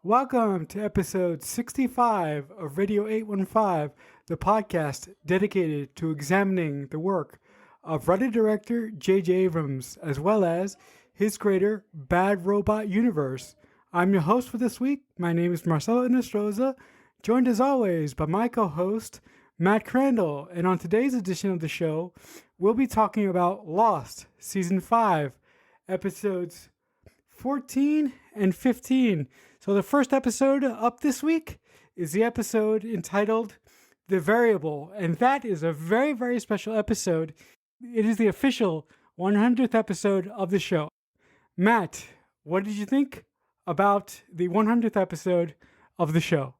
Welcome to episode 65 of Radio 815, the podcast dedicated to examining the work of writer director J.J. Abrams, as well as his creator, Bad Robot Universe. I'm your host for this week. My name is Marcelo Nostroza, joined as always by my co-host, Matt Crandall. And on today's edition of the show, we'll be talking about Lost, Season 5, episodes 14 and 15. So the first episode up this week is the episode entitled The Variable, and that is a very, very special episode. It is the official 100th episode of the show. Matt, what did you think about the 100th episode of the show?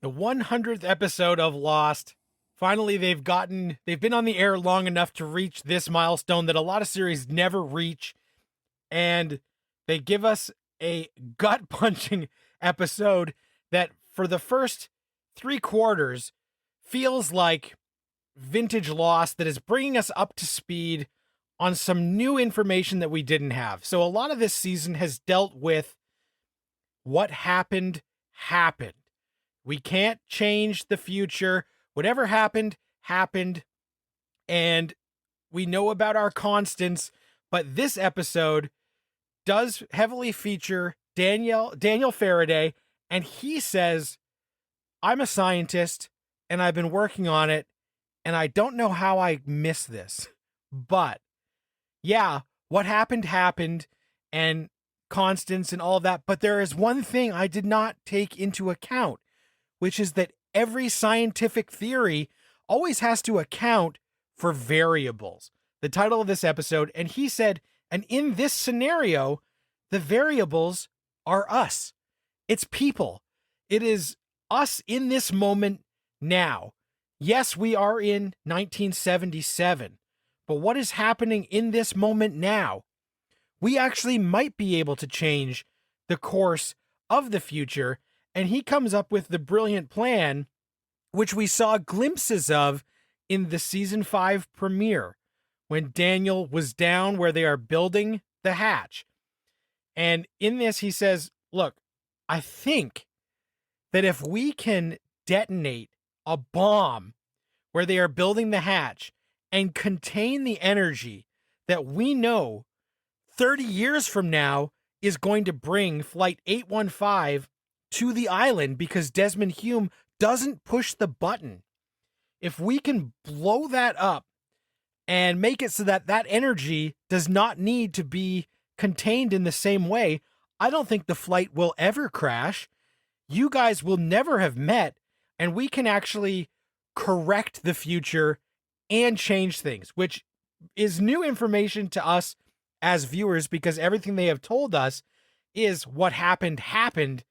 The 100th episode of Lost. Finally, they've been on the air long enough to reach this milestone that a lot of series never reach. And they give us a gut-punching episode that for the first 3 quarters feels like vintage Lost that is bringing us up to speed on some new information that we didn't have. So a lot of this season has dealt with what happened. We can't change the future. Whatever happened. And we know about our constants, but this episode does heavily feature Daniel Faraday, and he says, I'm a scientist, and I've been working on it, and I don't know how I missed this. But, yeah, what happened, and constants and all of that, but there is one thing I did not take into account, which is that every scientific theory always has to account for variables. The title of this episode, and he said, and in this scenario, the variables are us. It's people. It is us in this moment now. Yes, we are in 1977, but what is happening in this moment now? We actually might be able to change the course of the future, and he comes up with the brilliant plan, which we saw glimpses of in the season 5 premiere, when Daniel was down where they are building the hatch. And in this, he says, look, I think that if we can detonate a bomb where they are building the hatch and contain the energy that we know 30 years from now is going to bring Flight 815 to the island because Desmond Hume doesn't push the button. If we can blow that up and make it so that that energy does not need to be contained in the same way, I don't think the flight will ever crash. You guys will never have met, and we can actually correct the future and change things, which is new information to us as viewers because everything they have told us is what happened.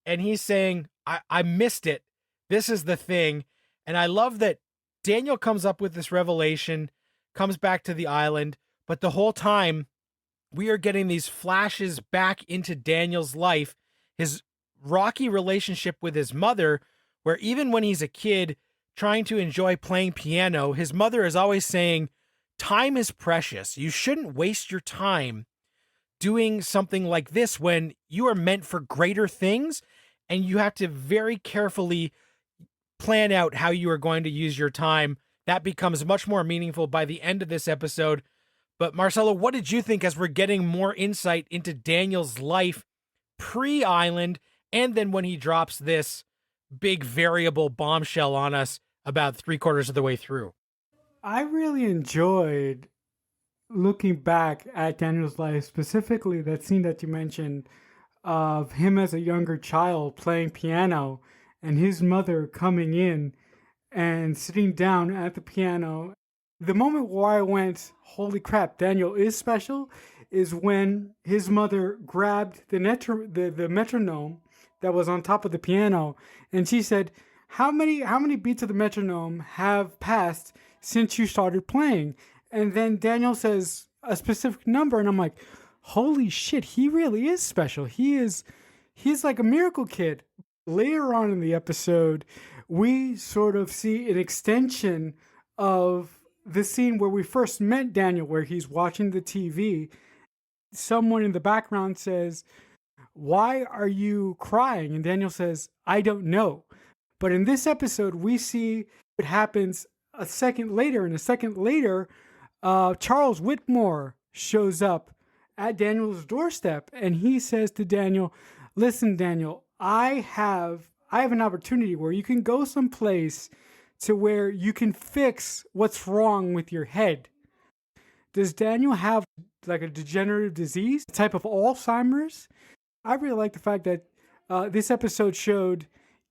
And he's saying, I missed it. This is the thing. And I love that Daniel comes up with this revelation, comes back to the island, but the whole time we are getting these flashes back into Daniel's life, his rocky relationship with his mother, where even when he's a kid trying to enjoy playing piano, his mother is always saying, time is precious. You shouldn't waste your time doing something like this when you are meant for greater things, and you have to very carefully plan out how you are going to use your time. That becomes much more meaningful by the end of this episode. But Marcelo, what did you think as we're getting more insight into Daniel's life pre-island, and then when he drops this big variable bombshell on us about 3/4 of the way through? I really enjoyed looking back at Daniel's life, specifically that scene that you mentioned of him as a younger child playing piano and his mother coming in and sitting down at the piano. The moment where I went, holy crap, Daniel is special, is when his mother grabbed the metronome that was on top of the piano, and she said, how many beats of the metronome have passed since you started playing? And then Daniel says a specific number, and I'm like, holy shit, he really is special. He's like a miracle kid. Later on in the episode, we sort of see an extension of the scene where we first met Daniel, where he's watching the TV. Someone in the background says, "Why are you crying?" And Daniel says, "I don't know." But in this episode, we see what happens a second later. And a second later, Charles Whitmore shows up at Daniel's doorstep, and he says to Daniel, "Listen, Daniel, I have an opportunity where you can go someplace to where you can fix what's wrong with your head." Does Daniel have like a degenerative disease, a type of Alzheimer's? I really like the fact that this episode showed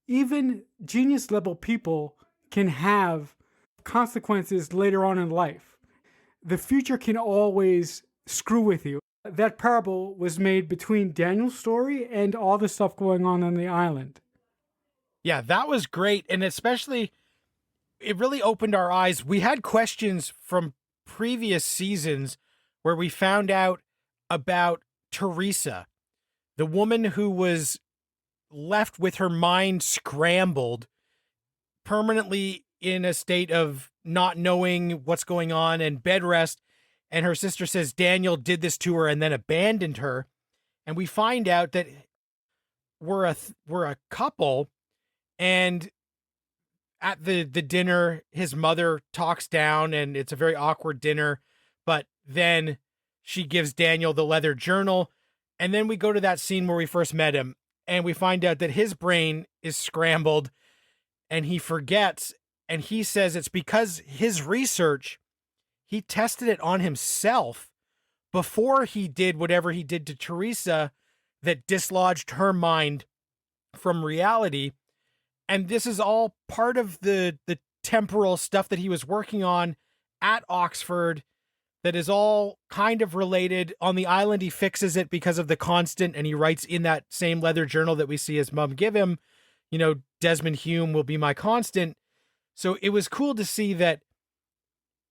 even genius level people can have consequences later on in life. The future can always screw with you. That parable was made between Daniel's story and all the stuff going on the island. Yeah, that was great. And especially, it really opened our eyes. We had questions from previous seasons where we found out about Teresa, the woman who was left with her mind scrambled, permanently in a state of not knowing what's going on and bed rest. And her sister says Daniel did this to her and then abandoned her. And we find out that we're a couple, and at the dinner, his mother talks down, and it's a very awkward dinner. But then she gives Daniel the leather journal, and then we go to that scene where we first met him, and we find out that his brain is scrambled, and he forgets, and he says it's because his research, he tested it on himself before he did whatever he did to Teresa that dislodged her mind from reality. And this is all part of the temporal stuff that he was working on at Oxford that is all kind of related. On the island, he fixes it because of the constant, and he writes in that same leather journal that we see his mom give him, Desmond Hume will be my constant. So it was cool to see that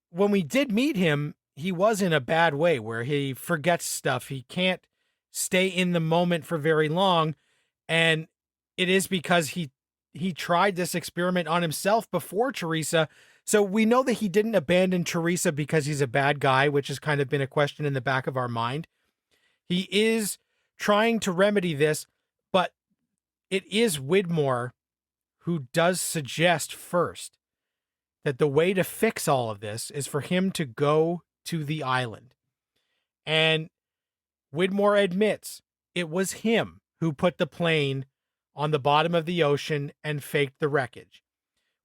when we did meet him, he was in a bad way where he forgets stuff. He can't stay in the moment for very long. And it is because he tried this experiment on himself before Teresa. So we know that he didn't abandon Teresa because he's a bad guy, which has kind of been a question in the back of our mind. He is trying to remedy this, but it is Widmore who does suggest first that the way to fix all of this is for him to go to the island. And Widmore admits it was him who put the plane on the bottom of the ocean and faked the wreckage,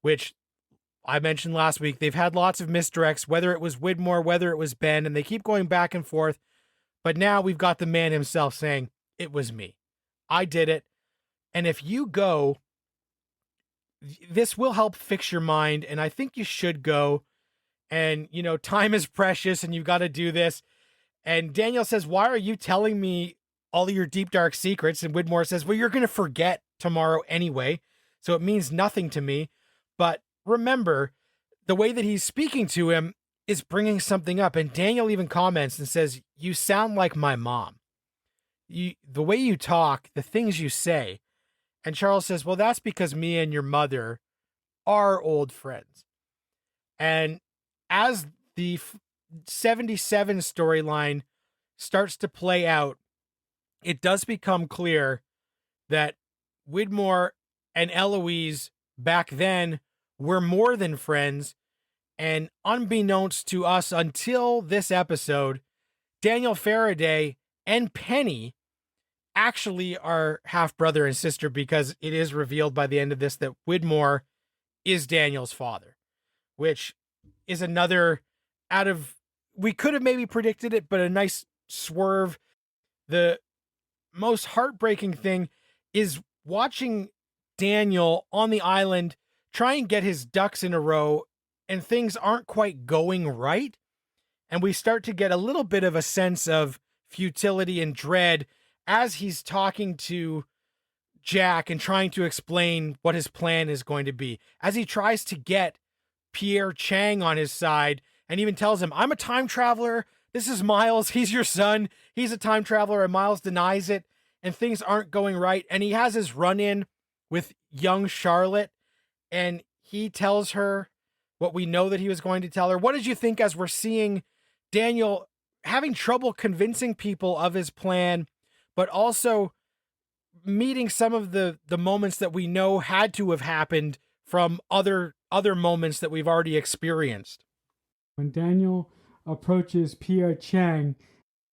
which I mentioned last week. They've had lots of misdirects, whether it was Widmore, whether it was Ben, and they keep going back and forth. But now we've got the man himself saying, it was me. I did it. And if you go, this will help fix your mind. And I think you should go. And, time is precious and you've got to do this. And Daniel says, why are you telling me all of your deep, dark secrets? And Widmore says, well, you're going to forget tomorrow anyway, so it means nothing to me. But remember, the way that he's speaking to him is bringing something up. And Daniel even comments and says, you sound like my mom. The way you talk, the things you say. And Charles says, well, that's because me and your mother are old friends. And as the 77 storyline starts to play out, it does become clear that Widmore and Eloise back then were more than friends. And unbeknownst to us until this episode, Daniel Faraday and Penny actually are half brother and sister, because it is revealed by the end of this that Widmore is Daniel's father, which is another we could have maybe predicted it, but a nice swerve. The most heartbreaking thing is watching Daniel on the island try and get his ducks in a row, and things aren't quite going right. And we start to get a little bit of a sense of futility and dread as he's talking to Jack and trying to explain what his plan is going to be, as he tries to get Pierre Chang on his side and even tells him, I'm a time traveler. This is Miles. He's your son. He's a time traveler. And Miles denies it, and things aren't going right. And he has his run in with young Charlotte, and he tells her what we know that he was going to tell her. What did you think as we're seeing Daniel having trouble convincing people of his plan, but also meeting some of the moments that we know had to have happened from other moments that we've already experienced. When Daniel approaches Pierre Chang,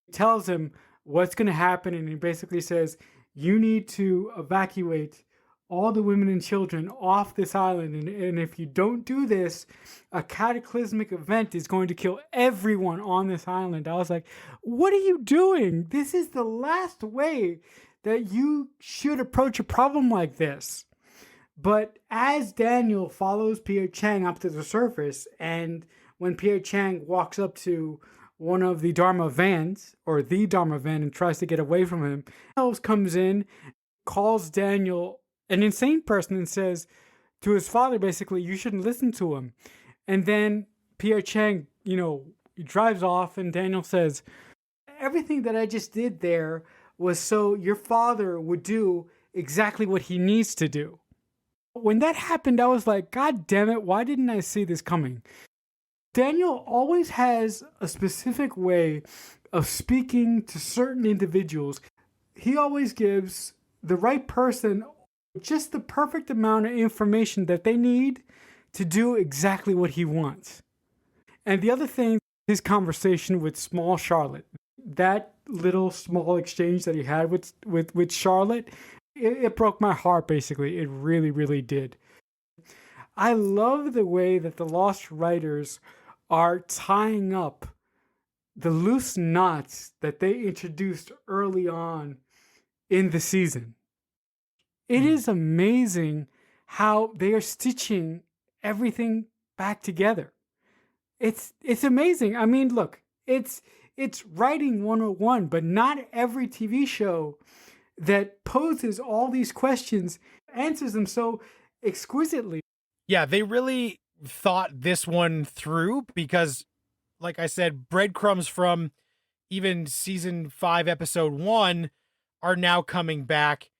he tells him what's going to happen, and he basically says, you need to evacuate all the women and children off this island, and if you don't do this, a cataclysmic event is going to kill everyone on this island. I was like, what are you doing? This is the last way that you should approach a problem like this. But as Daniel follows Pierre Chang up to the surface, and when Pierre Chang walks up to one of the Dharma vans, or the Dharma van, and tries to get away from him, Elves comes in, calls Daniel an insane person, and says to his father, basically, you shouldn't listen to him. And then Pierre Chang, he drives off, and Daniel says, everything that I just did there was so your father would do exactly what he needs to do. When that happened, I was like, God damn it, why didn't I see this coming? Daniel always has a specific way of speaking to certain individuals. He always gives the right person just the perfect amount of information that they need to do exactly what he wants. And the other thing, his conversation with small Charlotte, that little small exchange that he had with Charlotte, it broke my heart, basically. It really, really did. I love the way that the Lost writers are tying up the loose knots that they introduced early on in the season. It is amazing how they are stitching everything back together. It's amazing. I mean, look, it's writing 101, but not every TV show that poses all these questions answers them so exquisitely. Yeah, they really thought this one through because, like I said, breadcrumbs from even season 5, episode 1 are now coming back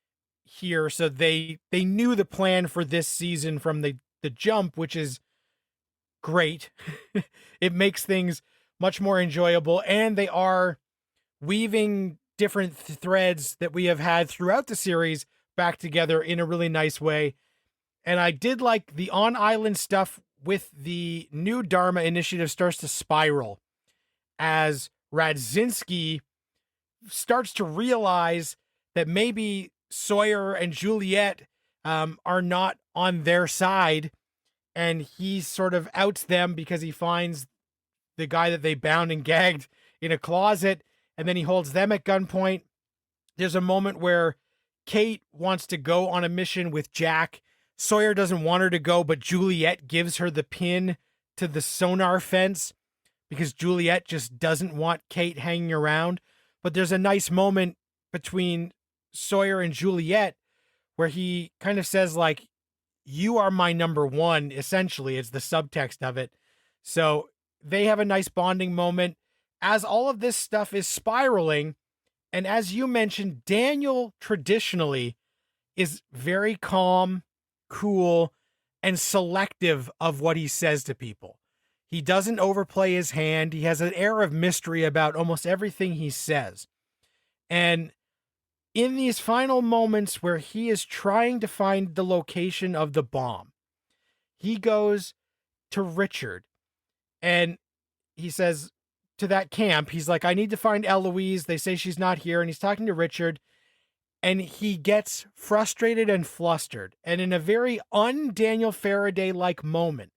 here. So they knew the plan for this season from the jump, which is great. It makes things much more enjoyable, and they are weaving different threads that we have had throughout the series back together in a really nice way. And I did like the on-island stuff with the new Dharma initiative starts to spiral as Radzinski starts to realize that maybe Sawyer and Juliet are not on their side, and he sort of outs them because he finds the guy that they bound and gagged in a closet, and then he holds them at gunpoint. There's a moment where Kate wants to go on a mission with Jack. Sawyer doesn't want her to go, but Juliet gives her the pin to the sonar fence because Juliet just doesn't want Kate hanging around. But there's a nice moment between Sawyer and Juliet where he kind of says, like, you are my number one, essentially. It's the subtext of it. So they have a nice bonding moment as all of this stuff is spiraling. And as you mentioned, Daniel traditionally is very calm, cool, and selective of what he says to people. He doesn't overplay his hand. He has an air of mystery about almost everything he says. And in these final moments where he is trying to find the location of the bomb, he goes to Richard and he says to that camp, he's like, I need to find Eloise. They say she's not here. And he's talking to Richard, and he gets frustrated and flustered. And in a very un-Daniel Faraday-like moment,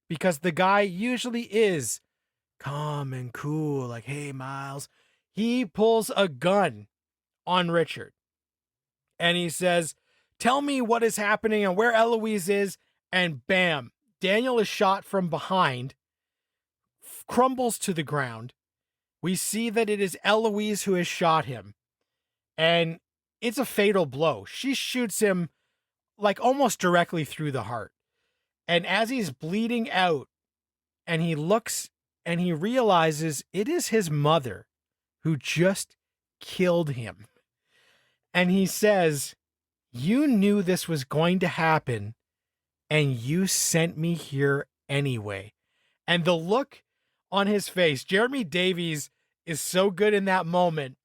because the guy usually is calm and cool, like, hey, Miles, he pulls a gun on Richard. And he says, tell me what is happening and where Eloise is. And bam, Daniel is shot from behind, crumbles to the ground. We see that it is Eloise who has shot him. And it's a fatal blow. She shoots him like almost directly through the heart. And as he's bleeding out and he looks and he realizes it is his mother who just killed him. And he says, you knew this was going to happen and you sent me here anyway. And the look on his face, Jeremy Davies is so good in that moment.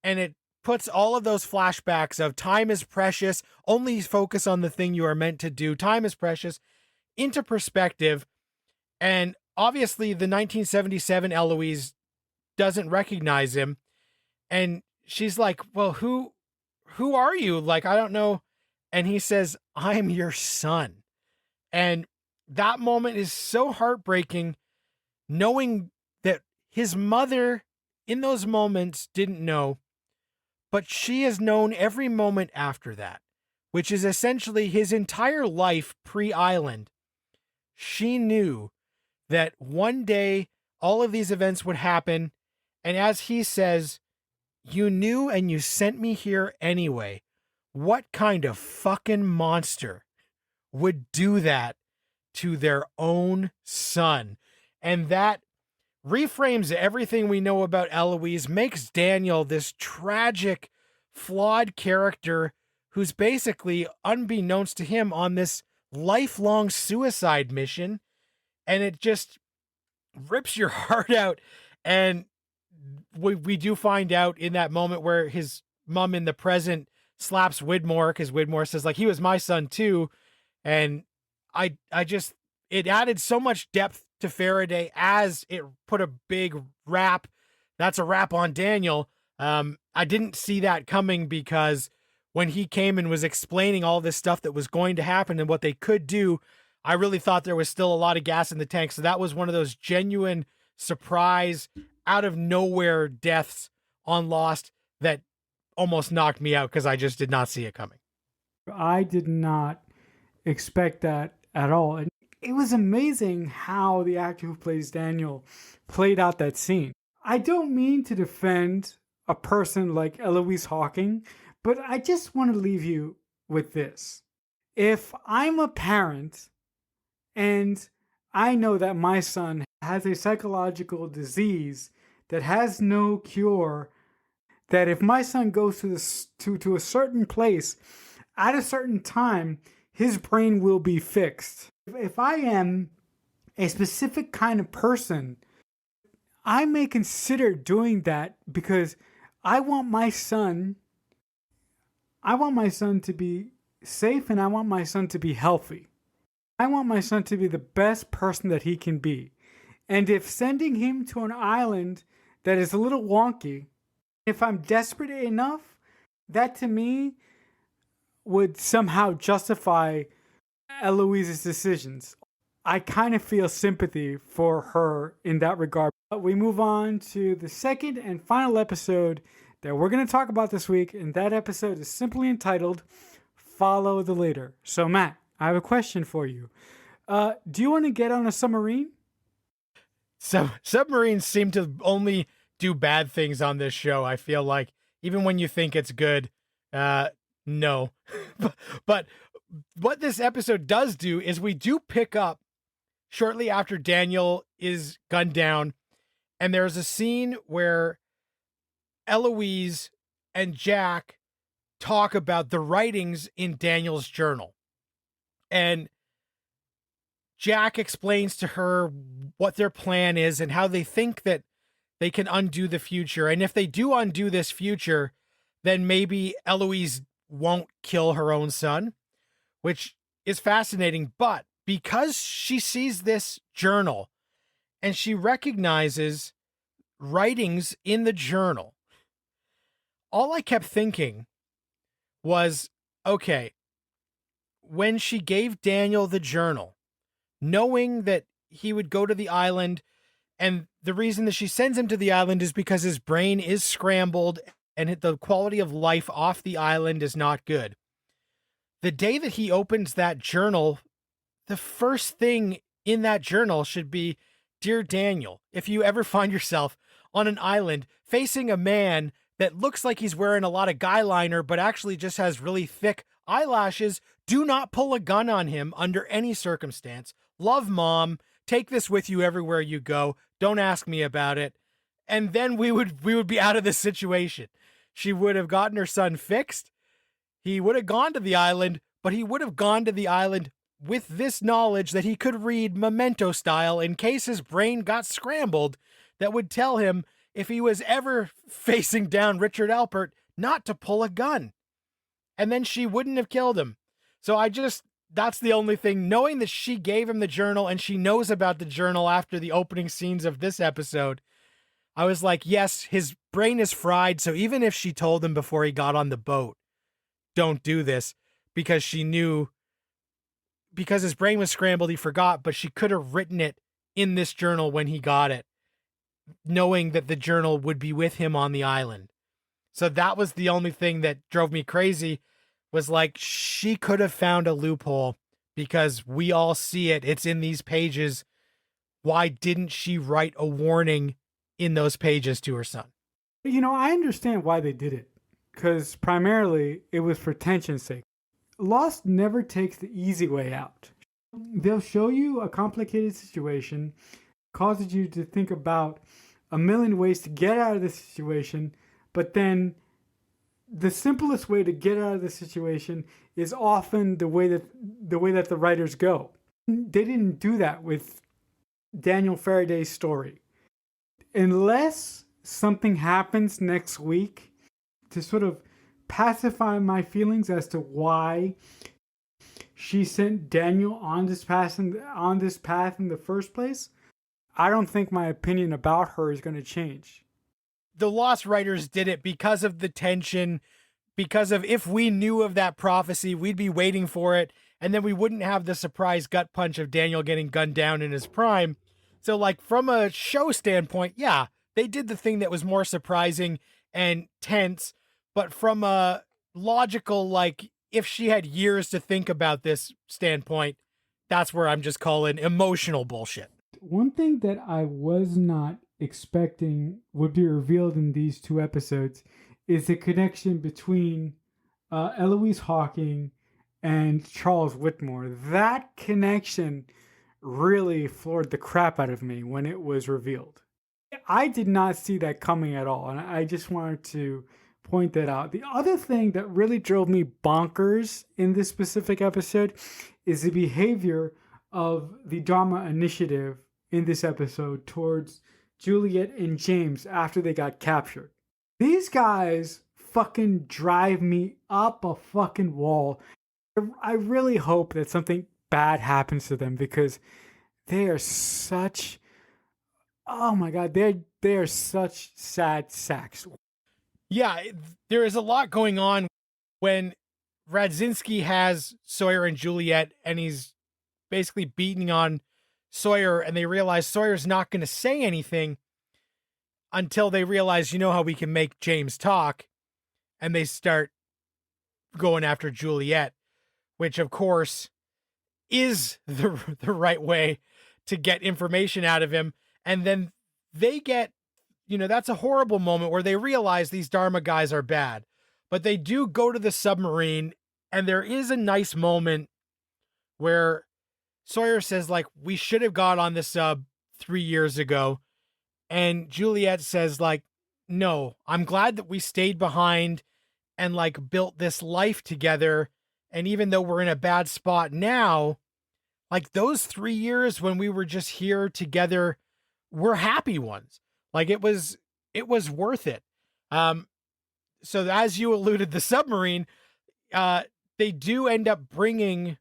And it puts all of those flashbacks of time is precious, only focus on the thing you are meant to do, time is precious, into perspective. And obviously the 1977 Eloise doesn't recognize him. And she's like, well, who are you? Like, I don't know. And he says, I'm your son. And that moment is so heartbreaking, knowing that his mother in those moments didn't know, but she has known every moment after that, which is essentially his entire life pre-Island. She knew that one day all of these events would happen. And as he says, you knew and you sent me here anyway. What kind of fucking monster would do that to their own son? And that reframes everything we know about Eloise, makes Daniel this tragic, flawed character who's basically, unbeknownst to him, on this lifelong suicide mission. And it just rips your heart out. And we do find out in that moment where his mom in the present slaps Widmore, because Widmore says, like, he was my son too. And I just, it added so much depth to Faraday as it put a big wrap. That's a wrap on Daniel. I didn't see that coming, because when he came and was explaining all this stuff that was going to happen and what they could do, I really thought there was still a lot of gas in the tank. So that was one of those genuine surprise, out of nowhere deaths on Lost that almost knocked me out, because I just did not see it coming. I did not expect that at all. And it was amazing how the actor who plays Daniel played out that scene. I don't mean to defend a person like Eloise Hawking, but I just want to leave you with this. If I'm a parent and I know that my son has a psychological disease that has no cure, that if my son goes to a certain place at a certain time, his brain will be fixed. If I am a specific kind of person, I may consider doing that because I want my son to be safe, and I want my son to be healthy. I want my son to be the best person that he can be. And if sending him to an island that is a little wonky, if I'm desperate enough, that to me would somehow justify Eloise's decisions. I kind of feel sympathy for her in that regard. But we move on to the second and final episode that we're going to talk about this week, and that episode is simply entitled Follow the Leader. So Matt, I have a question for you. Do you want to get on a submarine? So submarines seem to only do bad things on this show. I feel like, even when you think it's good, no. But what this episode does do is we do pick up shortly after Daniel is gunned down, and there's a scene where Eloise and Jack talk about the writings in Daniel's journal. And Jack explains to her what their plan is and how they think that they can undo the future. And if they do undo this future, then maybe Eloise won't kill her own son, which is fascinating. But because she sees this journal and she recognizes writings in the journal, all I kept thinking was, okay, when she gave Daniel the journal, knowing that he would go to the island, and the reason that she sends him to the island is because his brain is scrambled and the quality of life off the island is not good. The day that he opens that journal, the first thing in that journal should be, Dear Daniel, if you ever find yourself on an island facing a man that looks like he's wearing a lot of guy liner, but actually just has really thick eyelashes, do not pull a gun on him under any circumstance. Love, Mom. Take this with you everywhere you go. Don't ask me about it. And then we would be out of this situation. She would have gotten her son fixed. He would have gone to the island, but he would have gone to the island with this knowledge that he could read Memento style in case his brain got scrambled, that would tell him if he was ever facing down Richard Alpert, not to pull a gun. And then she wouldn't have killed him. So that's the only thing. Knowing that she gave him the journal and she knows about the journal after the opening scenes of this episode, I was like, yes, his brain is fried. So even if she told him before he got on the boat, don't do this, because she knew, because his brain was scrambled, he forgot, but she could have written it in this journal when he got it, knowing that the journal would be with him on the island. So that was the only thing that drove me crazy, was like, she could have found a loophole because we all see it. It's in these pages. Why didn't she write a warning in those pages to her son? You know, I understand why they did it, because primarily it was for tension's sake. Lost never takes the easy way out. They'll show you a complicated situation, causes you to think about a million ways to get out of the situation, but then the simplest way to get out of the situation is often the way that the writers go. They didn't do that with Daniel Faraday's story. Unless something happens next week to sort of pacify my feelings as to why she sent Daniel on this path in the first place, I don't think my opinion about her is going to change. The Lost writers did it because of the tension, because of, if we knew of that prophecy, we'd be waiting for it, and then we wouldn't have the surprise gut punch of Daniel getting gunned down in his prime. So, like, from a show standpoint, yeah, they did the thing that was more surprising and tense, but from a logical, like, if she had years to think about this standpoint, that's where I'm just calling emotional bullshit. One thing that I was not expecting would be revealed in these two episodes is the connection between Eloise Hawking and Charles Whitmore. That connection really floored the crap out of me when it was revealed. I did not see that coming at all, and I just wanted to point that out. The other thing that really drove me bonkers in this specific episode is the behavior of the Dharma Initiative in this episode towards Juliet and James after they got captured. These guys fucking drive me up a fucking wall. I really hope that something bad happens to them, because they are such, oh my god, they are such sad sacks. Yeah, there is a lot going on when Radzinski has Sawyer and Juliet, and he's basically beating on Sawyer, and they realize Sawyer's not going to say anything until they realize, you know how we can make James talk, and they start going after Juliet, which of course is the right way to get information out of him. And then they get, you know, that's a horrible moment where they realize these Dharma guys are bad, but they do go to the submarine, and there is a nice moment where Sawyer says, like, we should have got on the sub 3 years ago. And Juliet says, like, no, I'm glad that we stayed behind and, like, built this life together. And even though we're in a bad spot now, like, those 3 years when we were just here together were happy ones. Like, it was worth it. So as you alluded, the submarine, they do end up bringing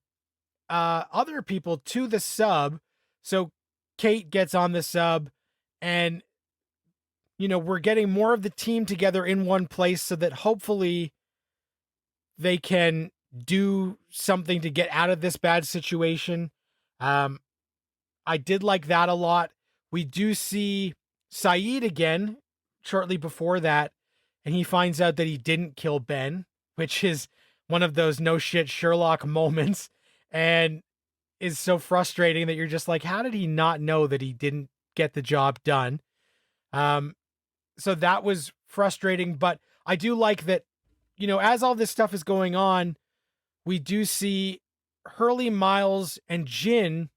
other people to the sub. So Kate gets on the sub, and, you know, we're getting more of the team together in one place so that hopefully they can do something to get out of this bad situation. I did like that a lot. We do see Saeed again shortly before that, and he finds out that he didn't kill Ben, which is one of those no shit Sherlock moments, and is so frustrating that you're just like, how did he not know that he didn't get the job done? So that was frustrating, but I do like that, you know, as all this stuff is going on, we do see Hurley, Miles, and Jin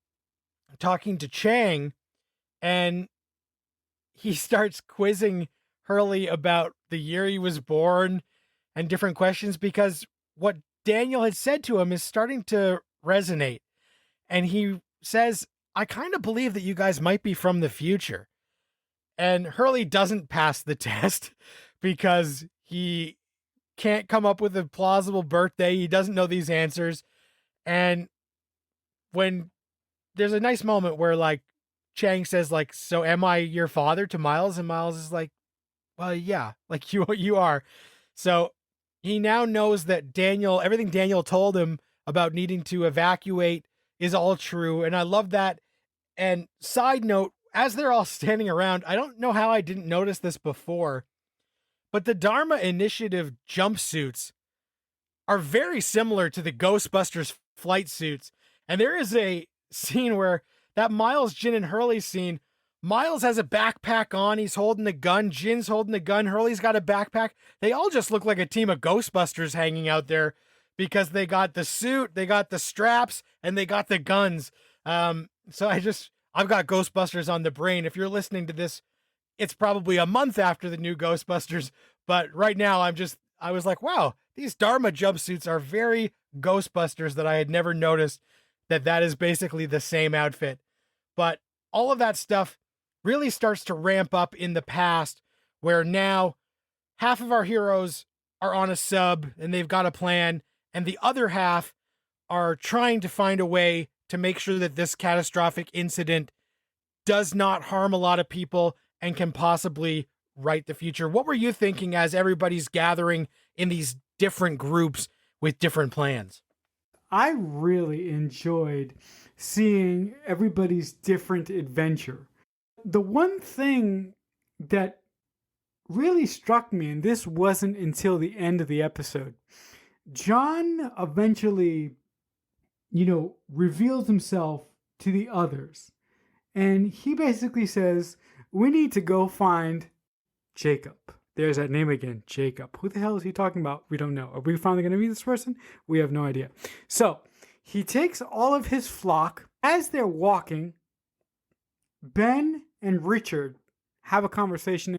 talking to Chang, and he starts quizzing Hurley about the year he was born and different questions, because what Daniel had said to him is starting to resonate. And he says, I kind of believe that you guys might be from the future. And Hurley doesn't pass the test because he can't come up with a plausible birthday. He doesn't know these answers. And when there's a nice moment where like Chang says like, so am I your father to Miles? And Miles is like, well, yeah, like you are. So he now knows that everything Daniel told him about needing to evacuate is all true. And I love that. And side note, as they're all standing around, I don't know how I didn't notice this before, but the Dharma Initiative jumpsuits are very similar to the Ghostbusters flight suits. And there is a scene where that Miles, Jin, and Hurley scene, Miles has a backpack on. He's holding the gun. Jin's holding the gun. Hurley's got a backpack. They all just look like a team of Ghostbusters hanging out there because they got the suit, they got the straps, and they got the guns. So I've got Ghostbusters on the brain. If you're listening to this, it's probably a month after the new Ghostbusters. But right now I was like, wow, these Dharma jumpsuits are very Ghostbusters that I had never noticed that is basically the same outfit. But all of that stuff really starts to ramp up in the past, where now half of our heroes are on a sub and they've got a plan, and the other half are trying to find a way to make sure that this catastrophic incident does not harm a lot of people and can possibly right the future. What were you thinking as everybody's gathering in these different groups with different plans? I really enjoyed seeing everybody's different adventure. The one thing that really struck me, and this wasn't until the end of the episode, John eventually, reveals himself to the others. And he basically says, we need to go find Jacob. There's that name again, Jacob. Who the hell is he talking about? We don't know. Are we finally going to meet this person? We have no idea. So he takes all of his flock. As they're walking, Ben and Richard have a conversation.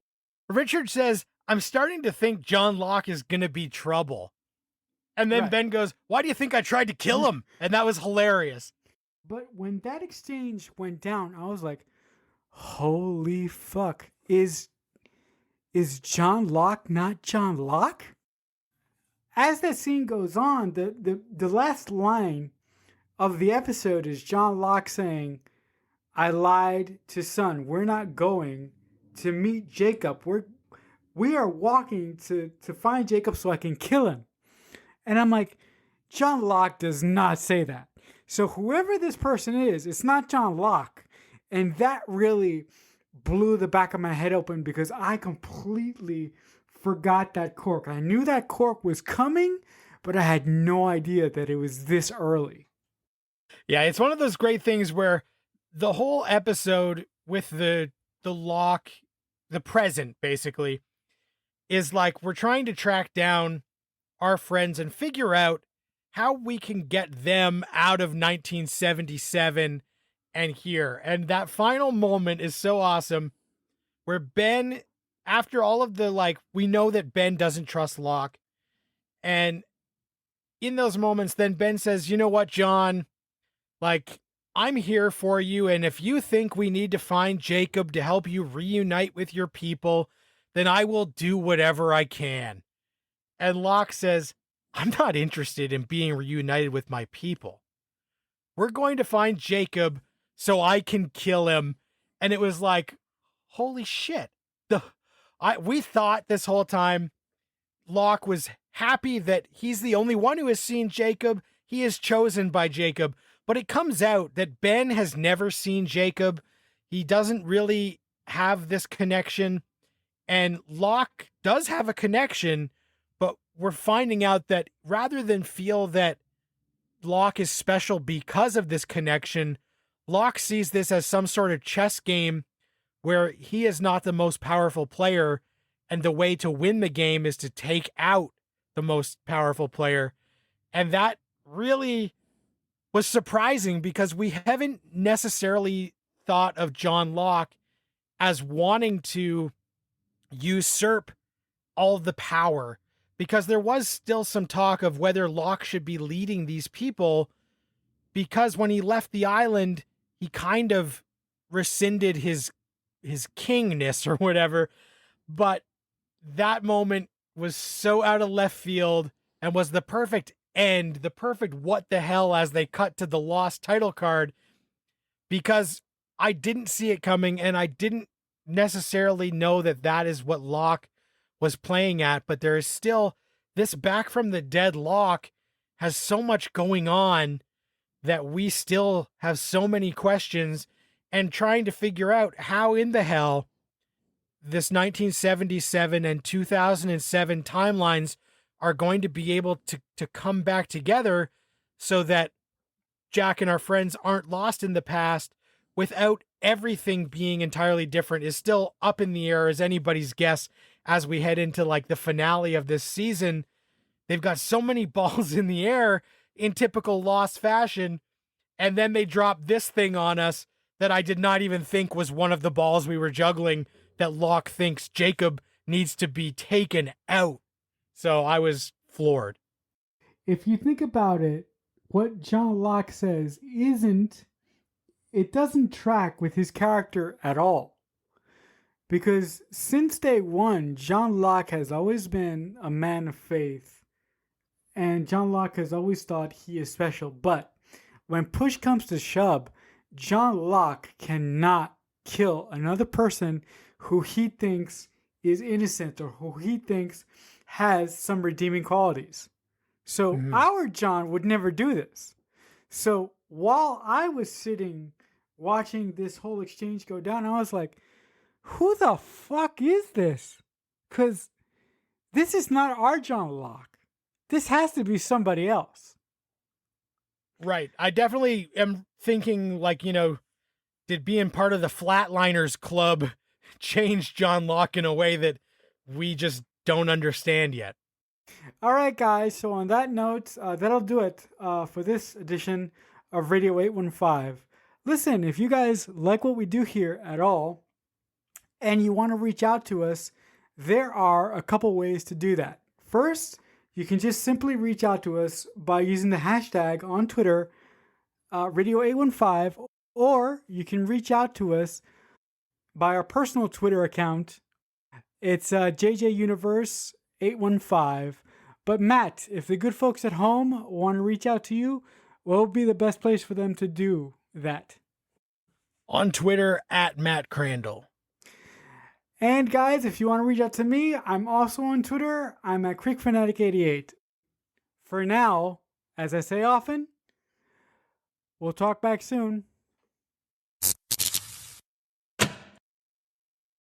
Richard says, I'm starting to think John Locke is going to be trouble. And then Right. Ben goes, why do you think I tried to kill him? And that was hilarious. But when that exchange went down, I was like, holy fuck. Is John Locke not John Locke? As that scene goes on, the last line of the episode is John Locke saying, I lied to Son. We're not going to meet Jacob. We are walking to find Jacob so I can kill him. And I'm like, John Locke does not say that. So whoever this person is, it's not John Locke. And that really blew the back of my head open because I completely forgot that cork. I knew that cork was coming, but I had no idea that it was this early. Yeah, it's one of those great things where the whole episode with the Locke, the present basically, is like we're trying to track down our friends and figure out how we can get them out of 1977 and here. And that final moment is so awesome where Ben, after all of the, we know that Ben doesn't trust Locke. And in those moments, then Ben says, you know what, John, I'm here for you. And if you think we need to find Jacob to help you reunite with your people, then I will do whatever I can. And Locke says, I'm not interested in being reunited with my people. We're going to find Jacob so I can kill him. And it was like, holy shit. We thought this whole time Locke was happy that he's the only one who has seen Jacob. He is chosen by Jacob. But it comes out that Ben has never seen Jacob. He doesn't really have this connection. And Locke does have a connection, but we're finding out that rather than feel that Locke is special because of this connection, Locke sees this as some sort of chess game where he is not the most powerful player, and the way to win the game is to take out the most powerful player. And that really was surprising because we haven't necessarily thought of John Locke as wanting to usurp all the power, because there was still some talk of whether Locke should be leading these people, because when he left the island, he kind of rescinded his kingness or whatever. But that moment was so out of left field and was the perfect end, the perfect what the hell as they cut to the lost title card, because I didn't see it coming and I didn't necessarily know that that is what Locke was playing at, but there is still this back from the dead Locke has so much going on that we still have so many questions and trying to figure out how in the hell this 1977 and 2007 timelines are going to be able to come back together so that Jack and our friends aren't lost in the past without everything being entirely different is still up in the air as anybody's guess as we head into like the finale of this season. They've got so many balls in the air in typical Lost fashion, and then they drop this thing on us that I did not even think was one of the balls we were juggling, that Locke thinks Jacob needs to be taken out. So I was floored. If you think about it, what John Locke says it doesn't track with his character at all. Because since day one, John Locke has always been a man of faith. And John Locke has always thought he is special. But when push comes to shove, John Locke cannot kill another person who he thinks is innocent or who he thinks has some redeeming qualities. So our John would never do this. So while I was sitting watching this whole exchange go down, I was like, who the fuck is this? Because this is not our John Locke. This has to be somebody else. Right. I definitely am thinking like, did being part of the Flatliners Club change John Locke in a way that we just don't understand yet? All right, guys. So on that note, that'll do it for this edition of Radio 815. Listen, if you guys like what we do here at all, and you want to reach out to us, there are a couple ways to do that. First, you can just simply reach out to us by using the hashtag on Twitter, Radio815, or you can reach out to us by our personal Twitter account. It's JJUniverse815. But Matt, if the good folks at home want to reach out to you, what would be the best place for them to do that? On Twitter, at Matt Crandall. And guys, if you want to reach out to me, I'm also on Twitter. I'm at CreekFanatic88. For now, as I say often, we'll talk back soon.